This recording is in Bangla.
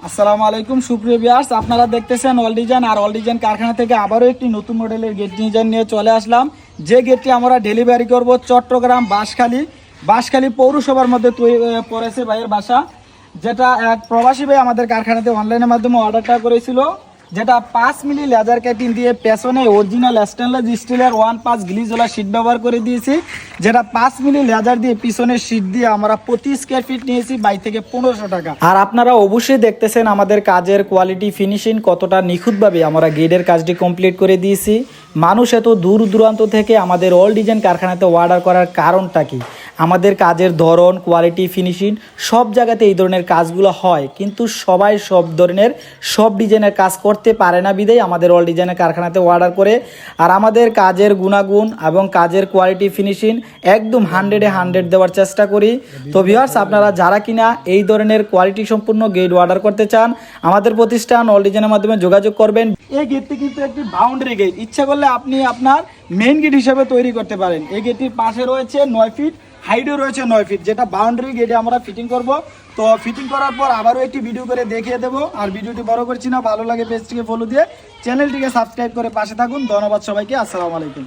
আসসালামু আলাইকুম সুপ্রিয় ভিউয়ার্স, আপনারা দেখতেছেন অল ডিজাইন। আর অল ডিজাইন কারখানা থেকে আবারও একটি নতুন মডেলের গেট ডিজাইন নিয়ে চলে আসলাম। যে গেটটি আমরা ডেলিভারি করব চট্টগ্রাম বাঁশখালী পৌরসভার মধ্যে পড়েছে ভাইয়ের বাসা, যেটা এক প্রবাসী ভাই আমাদের কারখানাতে অনলাইনের মাধ্যমে অর্ডারটা করেছিল, যেটা 5 মিলি লেজার কাটিং দিয়ে পেছনে অরিজিনাল স্টেনলেস স্টিলের 1/5 গ্লিজওয়ালা শীট ব্যবহার করে দিয়েছি, যেটা 5 মিলি লেজার দিয়ে পিছনের শীট দিয়ে আমরা প্রতি স্কয়ার ফিট নিয়েছি 22 থেকে 1500 টাকা। আর আপনারা অবশ্যই দেখতেছেন আমাদের কাজের কোয়ালিটি ফিনিশিং কতটা নিখুঁতভাবে আমরা গেটের কাজটি কমপ্লিট করে দিয়েছি। মানুষ এত দূর দূরান্ত থেকে আমাদের অল ডিজাইন কারখানাতে অর্ডার করার কারণটা কি? আমাদের কাজের ধরন, কোয়ালিটি, ফিনিশিং সব জায়গাতে এই ধরনের কাজগুলো হয়, কিন্তু সবাই সব ধরনের সব ডিজাইনের কাজ করতে পারে না বিধায় আমাদের অল ডিজাইনের কারখানাতে অর্ডার করে। আর আমাদের কাজের গুণাগুণ এবং কাজের কোয়ালিটি ফিনিশিং একদম 100-এ 100 দেওয়ার চেষ্টা করি। তো ভিউয়ার্স, আপনারা যারা কিনা এই ধরনের কোয়ালিটি সম্পূর্ণ গেট অর্ডার করতে চান, আমাদের প্রতিষ্ঠান অল ডিজাইনের মাধ্যমে যোগাযোগ করবেন। এই গেটটি কিন্তু একটি বাউন্ডারি গেট, ইচ্ছা করলে আপনি আপনার মেইন গেট হিসেবে তৈরি করতে পারেন। এই গেটটির পাশে রয়েছে 9 ফিট, হাইটও রয়েছে 9 ফিট, যেটা বাউন্ডারি গেটে আমরা ফিটিং করব। তো ফিটিং করার পর আবারও একটি ভিডিও করে দেখিয়ে দেবো। আর ভিডিওটি বড় করছি না, ভালো লাগে পেজটিকে ফলো দিয়ে চ্যানেলটিকে সাবস্ক্রাইব করে পাশে থাকুন। ধন্যবাদ সবাইকে, আসসালামু আলাইকুম।